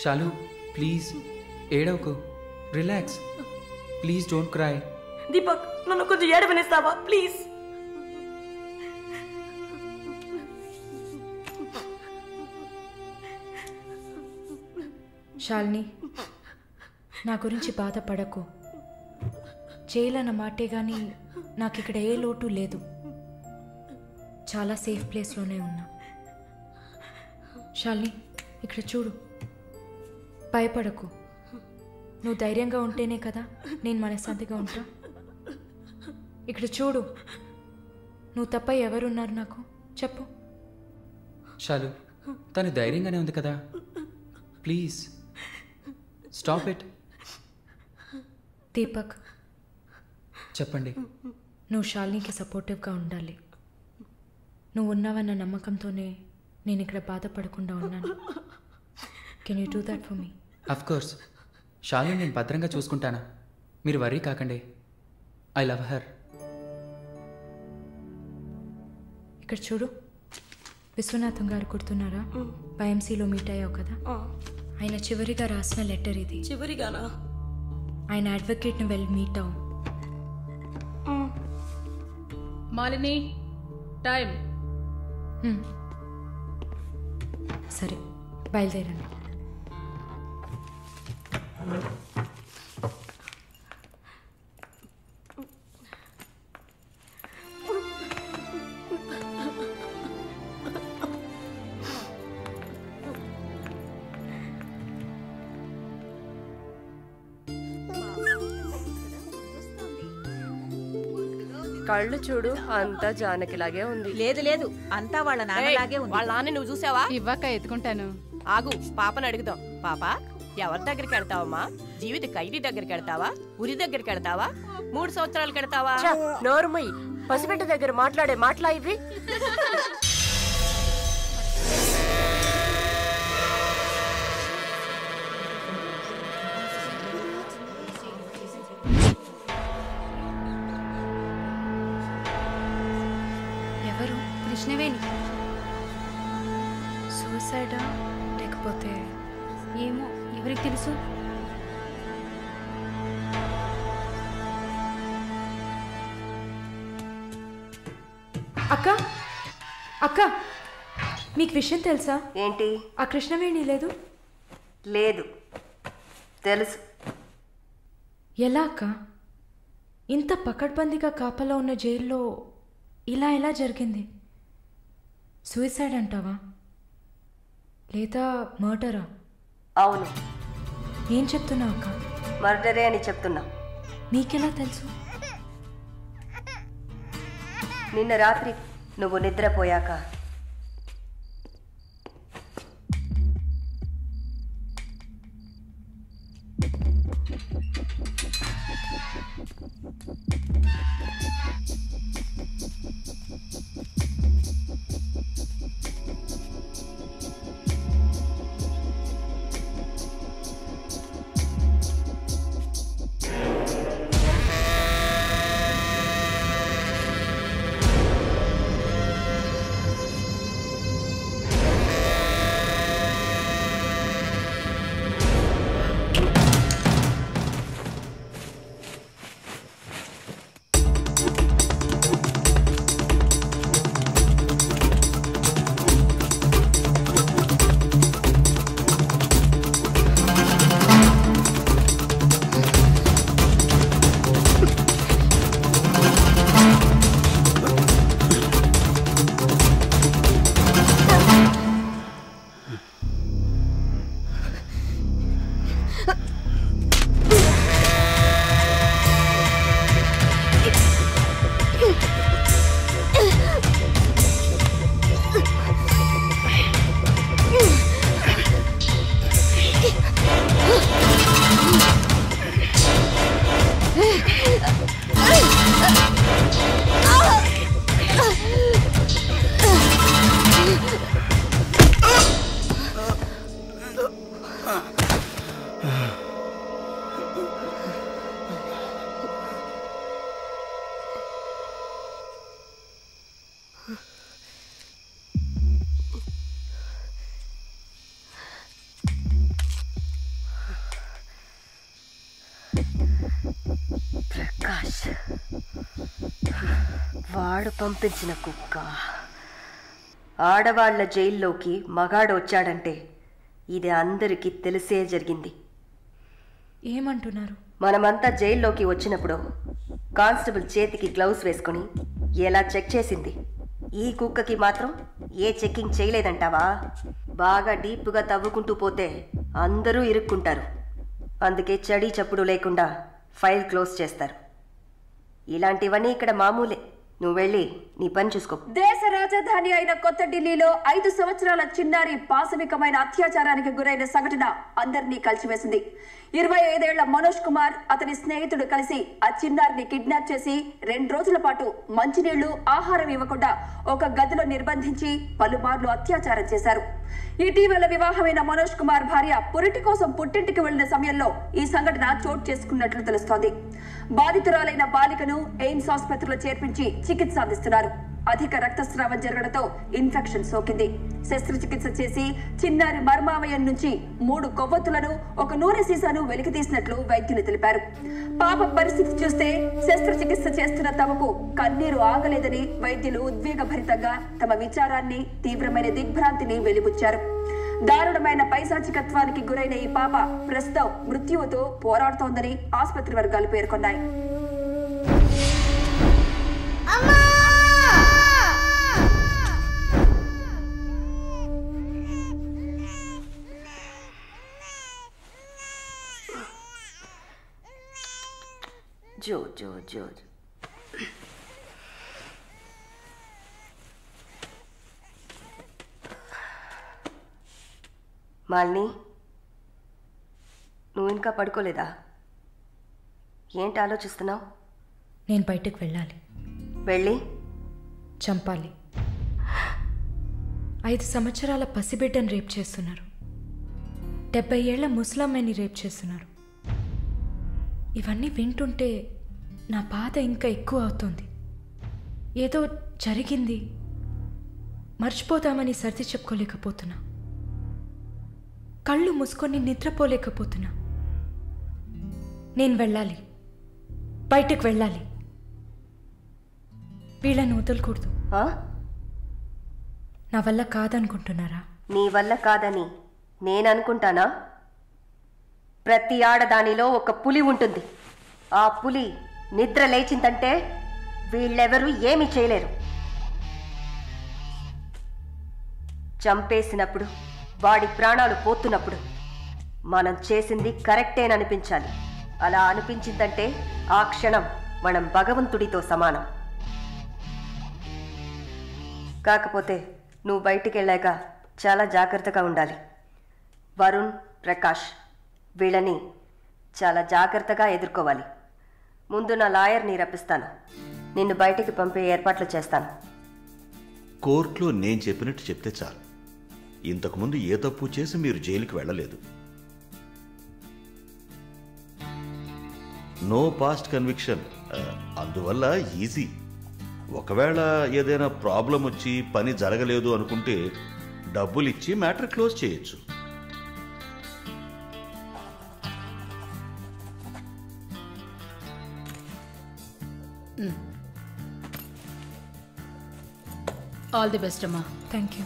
షాలు please ఏడవకు, relax, please don't cry. Deepak నన్ను కొంచెం ఏడవనిస్తావా ప్లీజ్? శాలిని, నా గురించి బాధపడకు. జైలు అన్న మాటే కానీ నాకు ఇక్కడ ఏ లోటు లేదు. చాలా సేఫ్ ప్లేస్లోనే ఉన్నా. శాలిని, ఇక్కడ చూడు, భయపడకు. నువ్వు ధైర్యంగా ఉంటేనే కదా నేను మనశ్శాంతిగా ఉంటా. ఇక్కడ చూడు, నువ్వు తప్ప ఎవరున్నారు నాకు చెప్పు. షాలు, తను ధైర్యంగానే ఉంది కదా, ప్లీజ్ స్టాప్ ఇట్. దీపక్, చెప్పండి. నువ్వు శాలినికి సపోర్టివ్గా ఉండాలి. నువ్వు ఉన్నావన్న నమ్మకంతోనే నేను ఇక్కడ బాధపడకుండా ఉన్నాను. Can you do that for me? Of course, Shalini నేను భద్రంగా చూసుకుంటానా, మీరు వరీ కాకండి. I love her. ఇక్కడ చూడు, విశ్వనాథం గారు గుర్తున్నారా? వైఎంసీలో మీట్ అయ్యావు కదా, ఆయన చివరిగా రాసిన లెటర్ ఇది. చివరిగానా? ఆయన అడ్వకేట్ని వెళ్ళి మీట్ అవ్వు. మాలిని, టైం. సరే, బయలుదేరండి. కళ్ళు చూడు, అంతా జానకిలాగే ఉంది. లేదు లేదు, అంతా వాళ్ళ నాన్నలాగే ఉంది. వాళ్ళ నాన్న నువ్వు చూసావా? ఇవ్వక ఎత్తుకుంటాను. ఆగు, పాపను అడుగుదాం. పాప, ఎవరి దగ్గరికి వెళ్తావమ్మా? జీవిత ఖైదీ దగ్గరికి వెళ్తావా? ఉరి దగ్గరికి వెళ్తావా? 3 సంవత్సరాలు కడతావా? నోరుమయ్యి, పసిబిడ్డ దగ్గర మాట్లాడే మాటలా ఇవి? ఎవరు? కృష్ణవేణి. సూసైడా లేకపోతే? ఏమో, ఎవరికి తెలుసు. అక్క, అక్క, మీకు విషయం తెలుసా? ఏంటి? ఆ కృష్ణవేణి లేదు. లేదు, తెలుసు. ఎలా అక్క? ఇంత పకడ్బందీగా కాపలా ఉన్న జైల్లో ఇలా ఎలా జరిగింది? సూసైడ్ అంటావా లేదా మర్డరా? అవును. ఏం చెప్తున్నావు అక్క? మర్డరే అని చెప్తున్నా. నీకెలా తెలుసు? నిన్న రాత్రి నువ్వు నిద్రపోయాక వాడు పంపించిన కుక్క. ఆడవాళ్ల జైల్లోకి మగాడు వచ్చాడంటే ఇది అందరికీ తెలిసే జరిగింది. ఏమంటున్నారు? మనమంతా జైల్లోకి వచ్చినప్పుడు కానిస్టేబుల్ చేతికి గ్లౌస్ వేసుకుని ఎలా చెక్ చేసింది, ఈ కుక్కకి మాత్రం ఏ చెక్కింగ్ చేయలేదంటావా? బాగా డీప్గా తవ్వుకుంటూ పోతే అందరూ ఇరుక్కుంటారు. అందుకే చడి చప్పుడు లేకుండా ఫైల్ క్లోజ్ చేస్తారు. ఇలాంటివన్నీ ఇక్కడ మామూలే. నువ్వు వెళ్ళి నీ పని చూసుకో. దేశ రాజధాని అయిన కొత్త ఢిల్లీలో 5 సంవత్సరాల చిన్నారి పాశవికమైన అత్యాచారానికి గురైన సంఘటన అందరినీ కలిసివేసింది. 25 ఏళ్ల మనోజ్ కుమార్ అతని స్నేహితుడు కలిసి ఆ చిన్నారిని కిడ్నాప్ చేసి 2 రోజుల పాటు మంచినీళ్లు, ఆహారం ఇవ్వకుండా ఒక గదిలో నిర్బంధించి పలుమార్లు అత్యాచారం చేశారు. ఇటీవల వివాహమైన మనోజ్ కుమార్ భార్య పురిటి కోసం పుట్టింటికి వెళ్లిన సమయంలో ఈ సంఘటన చోటు చేసుకున్నట్లు తెలుస్తోంది. బాధితురాలైన బాలికను ఎయిమ్స్ ఆసుపత్రిలో చేర్పించి చికిత్స అందిస్తున్నారు. అధిక రక్తస్రావం జరగడంతో ఇన్ఫెక్షన్ సోకింది. శస్త్రచికిత్స చేసి చిన్నారి మర్మావయం నుంచి 3 కొవ్వొత్తులను, ఒక నూనె సీసాను వెలికితీసినట్లు వైద్యులు తెలిపారు. పాప పరిస్థితి చూస్తే శస్త్రచికిత్స చేస్తున్న తమకు కన్నీరు ఆగలేదని వైద్యులు ఉద్వేగభరితంగా తమ విచారాన్ని, తీవ్రమైన దిగ్భ్రాంతిని వెలిబుచ్చారు. దారుణమైన పైశాచికత్వానికి గురైన ఈ పాప ప్రస్తుతం మృత్యువుతో పోరాడుతోందని ఆసుపత్రి వర్గాలు పేర్కొన్నాయి. జో జో జో మాలిని, నువ్వు ఇంకా పడుకోలేదా? ఏంటి ఆలోచిస్తున్నావు? నేను బయటకు వెళ్ళాలి. వెళ్ళి చంపాలి. 5 సంవత్సరాల పసిబిడ్డను రేప్ చేస్తున్నారు. 70 ఏళ్ల ముసలమ్మని రేప్ చేస్తున్నారు. ఇవన్నీ వింటుంటే నా బాధ ఇంకా ఎక్కువ అవుతుంది. ఏదో జరిగింది, మర్చిపోతామని సర్ది చెప్పుకోలేకపోతున్నా. కళ్ళు మూసుకొని నిద్రపోలేకపోతున్నా. నేను వెళ్ళాలి, బయటకు వెళ్ళాలి. వీళ్ళని వదలకూడదు. నా వల్ల కాదనుకుంటున్నారా? నీ వల్ల కాదని నేను అనుకుంటానా? ప్రతి ఆడదానిలో ఒక పులి ఉంటుంది. ఆ పులి నిద్ర లేచిందంటే వీళ్ళెవరూ ఏమీ చేయలేరు. చంపేసినప్పుడు, వాడి ప్రాణాలు పోతున్నప్పుడు మనం చేసింది కరెక్టేననిపించాలి. అలా అనిపించిందంటే ఆ క్షణం మనం భగవంతుడితో సమానం. కాకపోతే నువ్వు బయటికి వెళ్ళాక చాలా జాగ్రత్తగా ఉండాలి. వరుణ్, ప్రకాష్ వీళ్ళని చాలా జాగ్రత్తగా ఎదుర్కోవాలి. ముందు నా లాయర్ని రప్పిస్తాను. నిన్ను బయటికి పంపే ఏర్పాట్లు చేస్తాను. కోర్టులో నేను చెప్పినట్టు చెప్తే చాలు. ఇంతకుముందు ఏ తప్పు చేసి మీరు జైలుకి వెళ్ళలేదు. నో పాస్ట్ కన్విక్షన్, అందువల్ల ఈజీ. ఒకవేళ ఏదైనా ప్రాబ్లం వచ్చి పని జరగలేదు అనుకుంటే డబ్బులు ఇచ్చి మ్యాటర్ క్లోజ్ చేయొచ్చు. ఆల్ ది బెస్ట్ అమ్మా. Thank you.